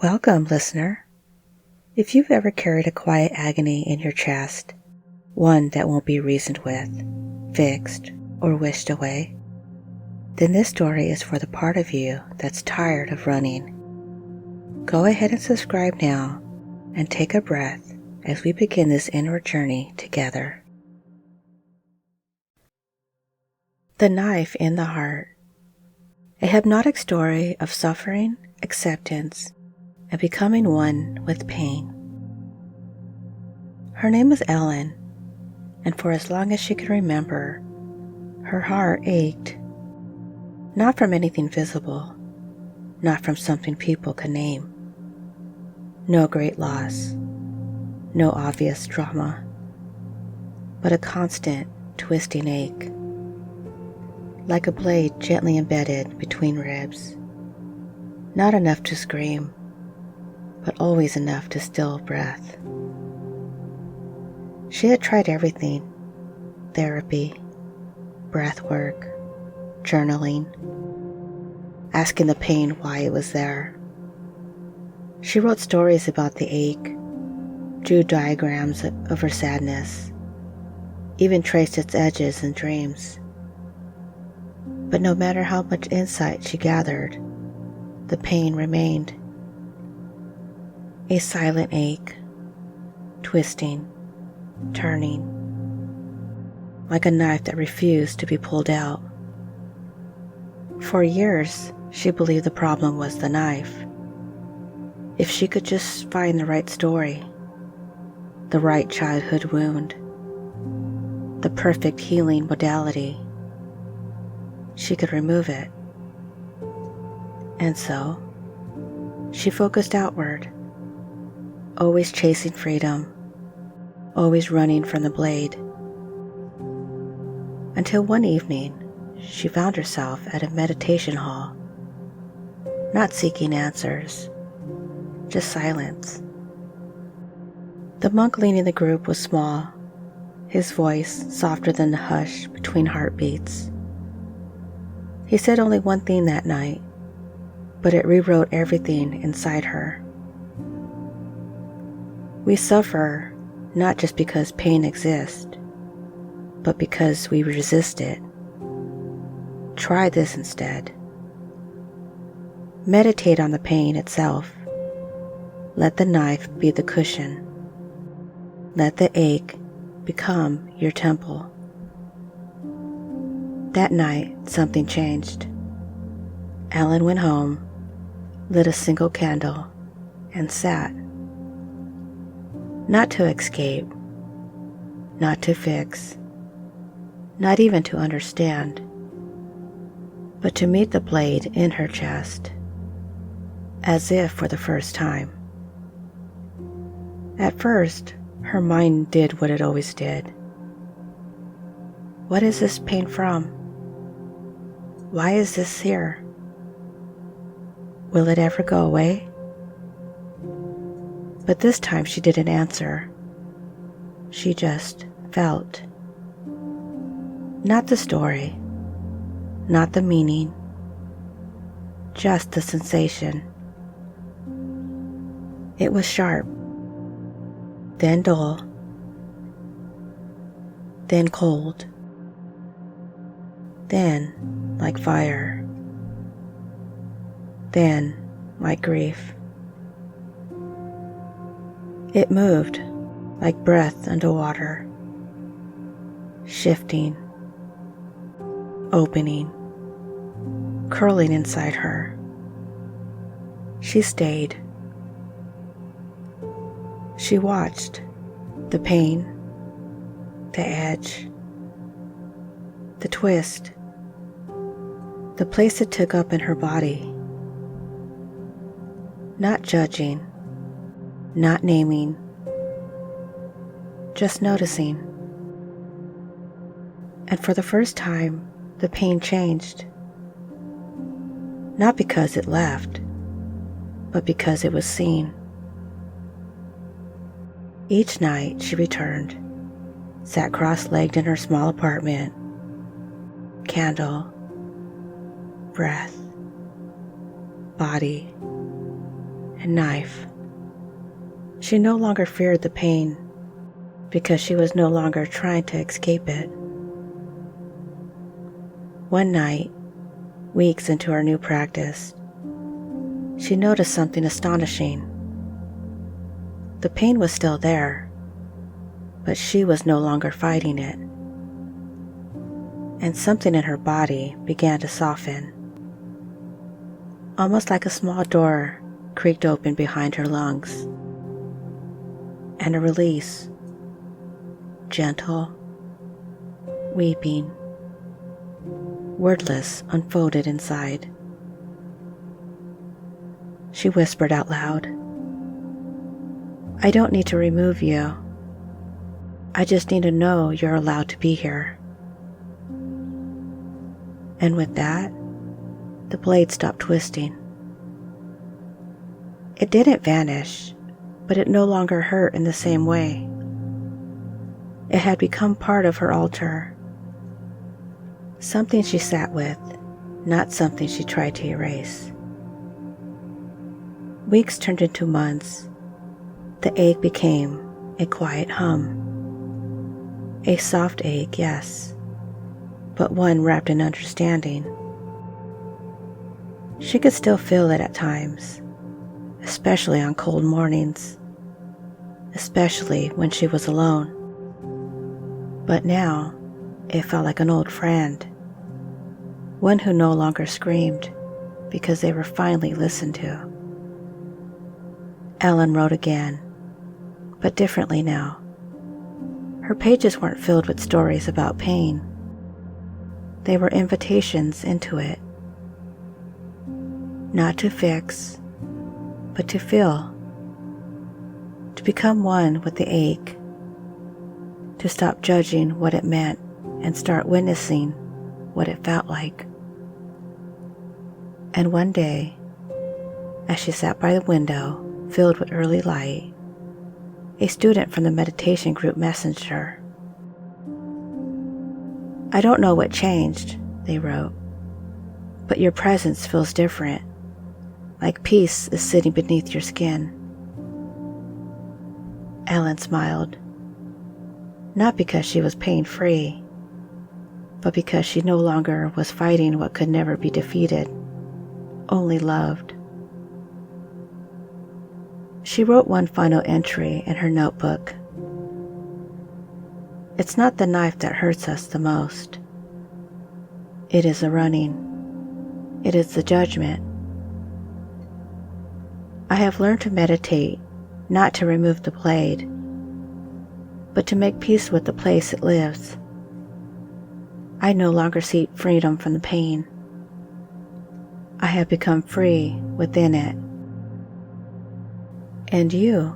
Welcome, listener. If you've ever carried a quiet agony in your chest, one that won't be reasoned with, fixed, or wished away, then this story is for the part of you that's tired of running. Go ahead and subscribe now and take a breath as we begin this inward journey together. The Knife in the Heart. A hypnotic story of suffering, acceptance, and becoming one with pain. Her name was Elen, and for as long as she could remember, her heart ached, not from anything visible, not from something people could name. No great loss, no obvious trauma, but a constant, twisting ache, like a blade gently embedded between ribs. Not enough to scream, but always enough to still breath. She had tried everything: therapy, breath work, journaling, asking the pain why it was there. She wrote stories about the ache, drew diagrams of her sadness, even traced its edges in dreams. But no matter how much insight she gathered, the pain remained. A silent ache, twisting, turning, like a knife that refused to be pulled out. For years, she believed the problem was the knife. If she could just find the right story, the right childhood wound, the perfect healing modality, she could remove it. And so, she focused outward, always chasing freedom, always running from the blade. Until one evening, she found herself at a meditation hall, not seeking answers, just silence. The monk leading the group was small, his voice softer than the hush between heartbeats. He said only one thing that night, but it rewrote everything inside her. We suffer not just because pain exists, but because we resist it. Try this instead. Meditate on the pain itself. Let the knife be the cushion. Let the ache become your temple. That night, something changed. Ellen went home, lit a single candle, and sat. Not to escape, not to fix, not even to understand, but to meet the blade in her chest, as if for the first time. At first, her mind did what it always did. What is this pain from? Why is this here? Will it ever go away? But this time she didn't answer. She just felt. Not the story, not the meaning, just the sensation. It was sharp, then dull, then cold, then like fire, then like grief. It moved like breath underwater, shifting, opening, curling inside her. She stayed. She watched the pain, the edge, the twist, the place it took up in her body. Not judging, not naming, just noticing. And for the first time, the pain changed. Not because it left, but because it was seen. Each night she returned, sat cross-legged in her small apartment, candle, breath, body, and knife. She no longer feared the pain because she was no longer trying to escape it. One night, weeks into her new practice, she noticed something astonishing. The pain was still there, but she was no longer fighting it. And something in her body began to soften. Almost like a small door creaked open behind her lungs. And a release, gentle, weeping, wordless, unfolded inside. She whispered out loud, "I don't need to remove you. I just need to know you're allowed to be here." And with that, the blade stopped twisting. It didn't vanish, but it no longer hurt in the same way. It had become part of her altar. Something she sat with, not something she tried to erase. Weeks turned into months. The ache became a quiet hum. A soft ache, yes, but one wrapped in understanding. She could still feel it at times, especially on cold mornings, especially when she was alone. But now, it felt like an old friend, one who no longer screamed because they were finally listened to. Ellen wrote again, but differently now. Her pages weren't filled with stories about pain. They were invitations into it. Not to fix, but to feel. To become one with the ache. To stop judging what it meant and start witnessing what it felt like. And one day, as she sat by the window filled with early light, a student from the meditation group messaged her. "I don't know what changed," they wrote, "but your presence feels different, like peace is sitting beneath your skin." Ellen smiled, not because she was pain-free, but because she no longer was fighting what could never be defeated, only loved. She wrote one final entry in her notebook. "It's not the knife that hurts us the most. It is the running. It is the judgment. I have learned to meditate, not to remove the blade, but to make peace with the place it lives. I no longer seek freedom from the pain. I have become free within it. And you,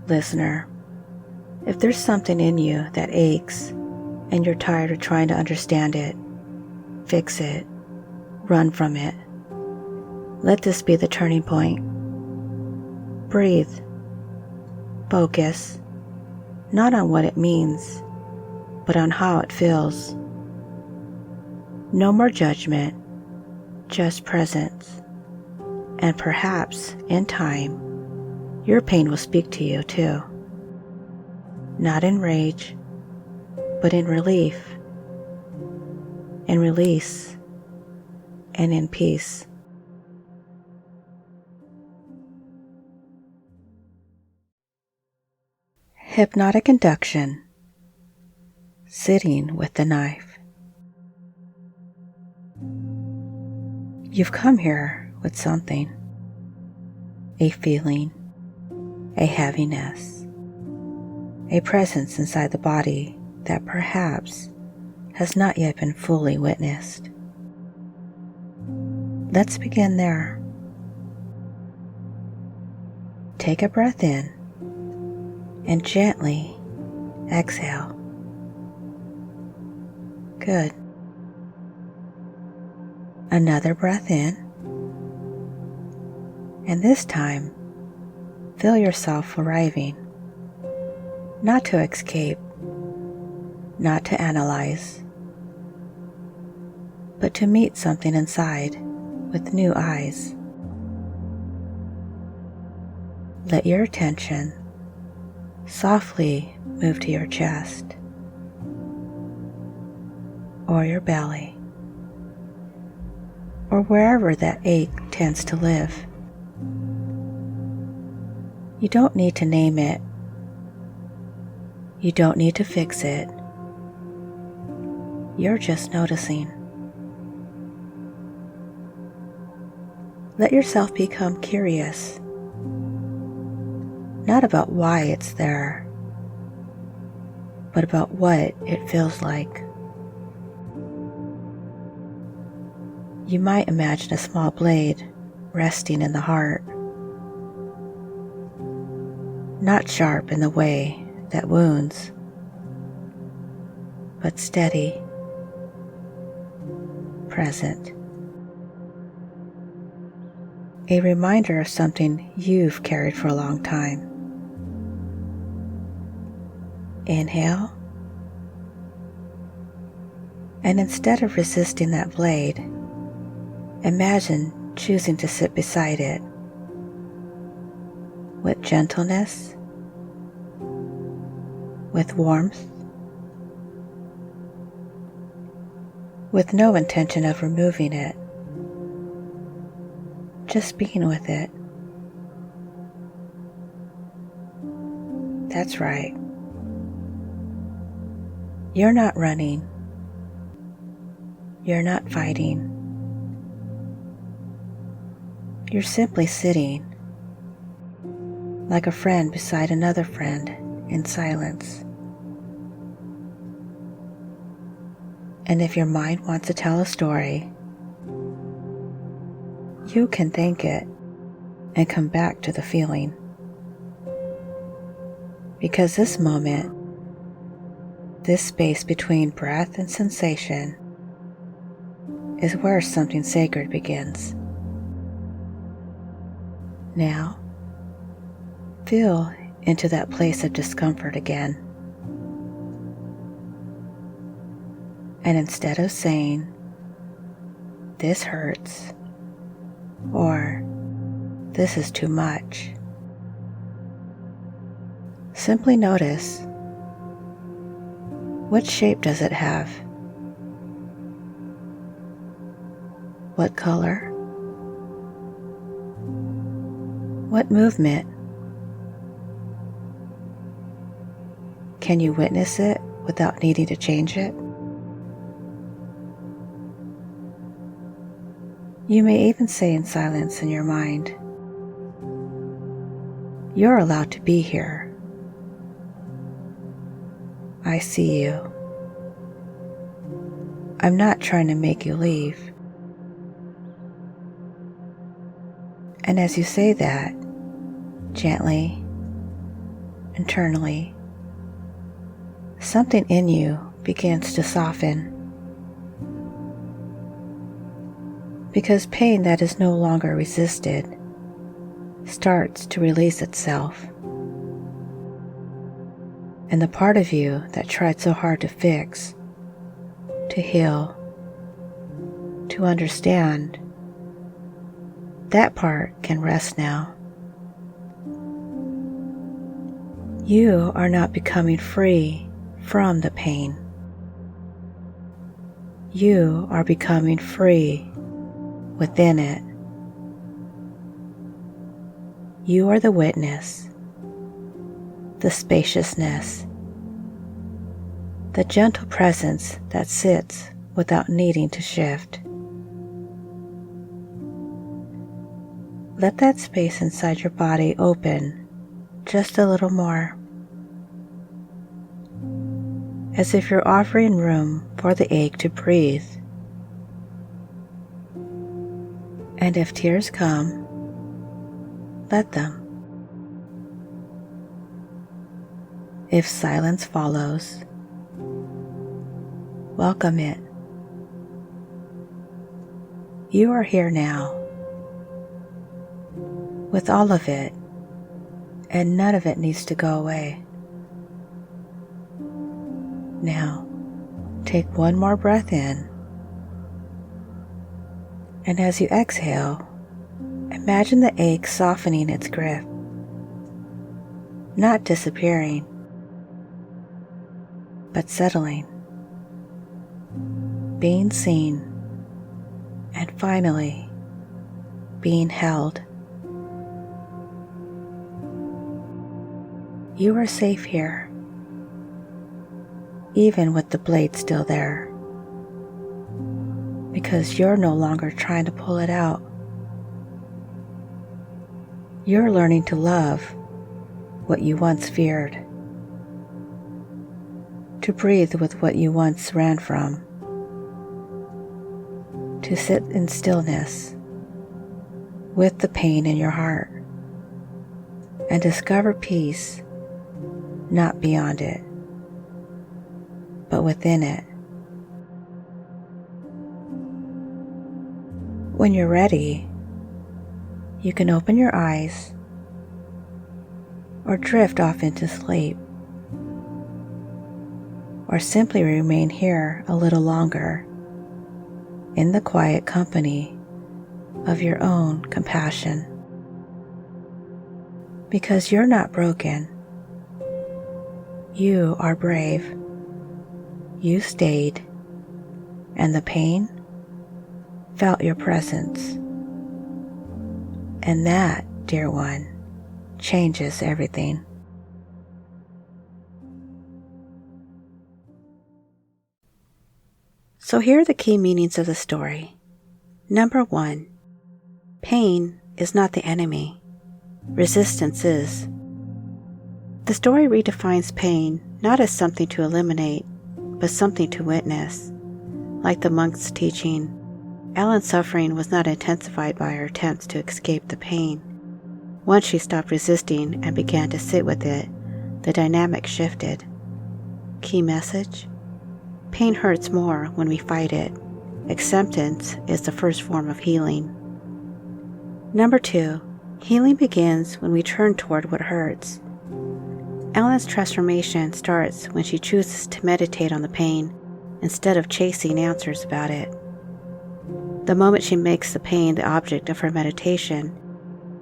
listener, if there's something in you that aches and you're tired of trying to understand it, fix it, run from it, let this be the turning point. Breathe. Focus, not on what it means, but on how it feels. No more judgment, just presence. And perhaps, in time, your pain will speak to you too. Not in rage, but in relief, in release, and in peace. Hypnotic Induction. Sitting with the knife. You've come here with something. A feeling, a heaviness, a presence inside the body that perhaps has not yet been fully witnessed. Let's begin there. Take a breath in and gently exhale. Good. Another breath in, and this time, feel yourself arriving, not to escape, not to analyze, but to meet something inside with new eyes. Let your attention softly move to your chest or your belly, or wherever that ache tends to live. You don't need to name it. You don't need to fix it. You're just noticing. Let yourself become curious, not about why it's there, but about what it feels like. You might imagine a small blade resting in the heart, not sharp in the way that wounds, but steady, present. A reminder of something you've carried for a long time. Inhale, and instead of resisting that blade, imagine choosing to sit beside it with gentleness, with warmth, with no intention of removing it, just being with it. That's right. You're not running. You're not fighting. You're simply sitting, like a friend beside another friend, in silence. And if your mind wants to tell a story, you can think it and come back to the feeling. Because this moment, this space between breath and sensation, is where something sacred begins. Now, feel into that place of discomfort again. And instead of saying, "This hurts," or "This is too much," simply notice, what shape does it have? What color? What movement? Can you witness it without needing to change it? You may even say in silence in your mind, "You're allowed to be here. I see you. I'm not trying to make you leave." And as you say that, gently, internally, something in you begins to soften. Because pain that is no longer resisted starts to release itself. And the part of you that tried so hard to fix, to heal, to understand, that part can rest now. You are not becoming free from the pain. You are becoming free within it. You are the witness, the spaciousness, the gentle presence that sits without needing to shift. Let that space inside your body open just a little more, as if you're offering room for the ache to breathe. And if tears come, let them. If silence follows, welcome it. You are here now, with all of it, and none of it needs to go away. Now, take one more breath in, and as you exhale, imagine the ache softening its grip not disappearing, but settling, being seen, and finally being held. You are safe here, even with the blade still there, because you're no longer trying to pull it out. You're learning to love what you once feared, to breathe with what you once ran from, to sit in stillness with the pain in your heart and discover peace not beyond it, but within it. When you're ready, you can open your eyes or drift off into sleep, or simply remain here a little longer in the quiet company of your own compassion. Because you're not broken. You are brave. You stayed, and the pain felt your presence. And that, dear one, changes everything. So here are the key meanings of the story. Number 1, pain is not the enemy. Resistance is. The story redefines pain not as something to eliminate, but something to witness. Like the monk's teaching, Elen's suffering was not intensified by her attempts to escape the pain. Once she stopped resisting and began to sit with it, the dynamic shifted. Key message: pain hurts more when we fight it. Acceptance is the first form of healing. Number 2, healing begins when we turn toward what hurts. Elen's transformation starts when she chooses to meditate on the pain instead of chasing answers about it. The moment she makes the pain the object of her meditation,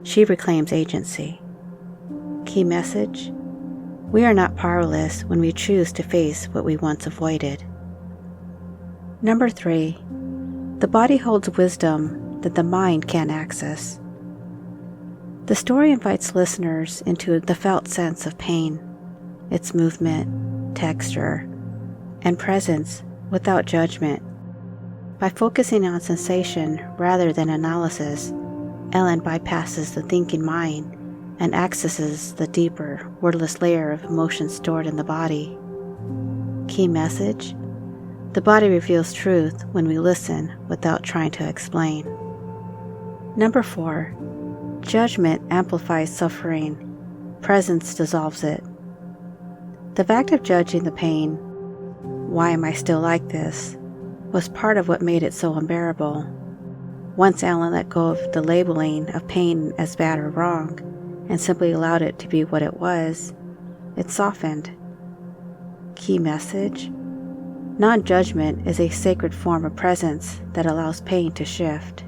she reclaims agency. Key message: we are not powerless when we choose to face what we once avoided. Number 3, the body holds wisdom that the mind can't access. The story invites listeners into the felt sense of pain, its movement, texture, and presence without judgment. By focusing on sensation rather than analysis, Elen bypasses the thinking mind and accesses the deeper, wordless layer of emotion stored in the body. Key message: the body reveals truth when we listen without trying to explain. Number 4, judgment amplifies suffering. Presence dissolves it. The fact of judging the pain, why am I still like this, was part of what made it so unbearable. Once Elen let go of the labeling of pain as bad or wrong and simply allowed it to be what it was, it softened. Key message: non-judgment is a sacred form of presence that allows pain to shift.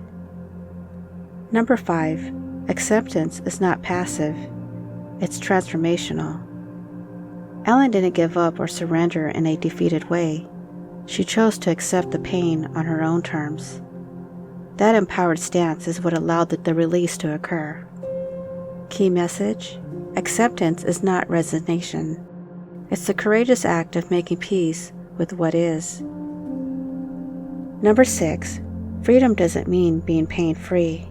Number 5, acceptance is not passive, it's transformational. Elen didn't give up or surrender in a defeated way. She chose to accept the pain on her own terms. That empowered stance is what allowed the release to occur. Key message: acceptance is not resignation. It's the courageous act of making peace with what is. Number 6, freedom doesn't mean being pain-free.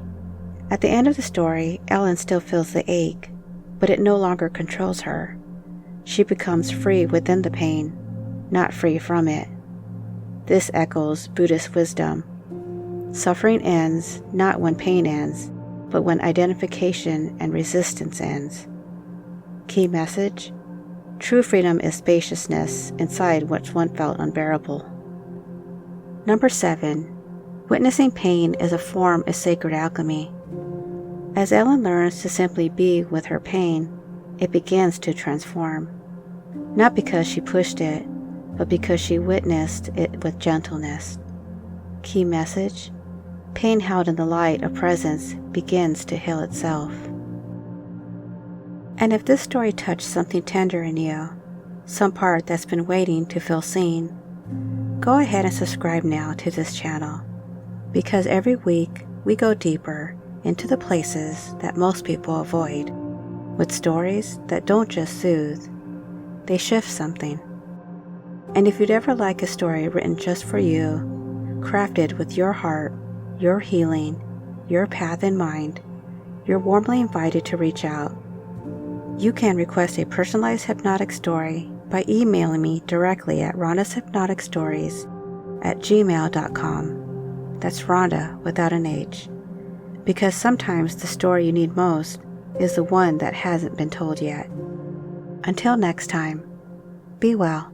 At the end of the story, Elen still feels the ache, but it no longer controls her. She becomes free within the pain, not free from it. This echoes Buddhist wisdom. Suffering ends not when pain ends, but when identification and resistance ends. Key message: true freedom is spaciousness inside what once felt unbearable. Number 7, witnessing pain is a form of sacred alchemy. As Elen learns to simply be with her pain, it begins to transform. Not because she pushed it, but because she witnessed it with gentleness. Key message: pain held in the light of presence begins to heal itself. And if this story touched something tender in you, some part that's been waiting to feel seen, go ahead and subscribe now to this channel, because every week we go deeper into the places that most people avoid, with stories that don't just soothe, they shift something. And if you'd ever like a story written just for you, crafted with your heart, your healing, your path in mind, you're warmly invited to reach out. You can request a personalized hypnotic story by emailing me directly at rhondahypnoticstories@gmail.com. That's Rhonda without an H. Because sometimes the story you need most is the one that hasn't been told yet. Until next time, be well.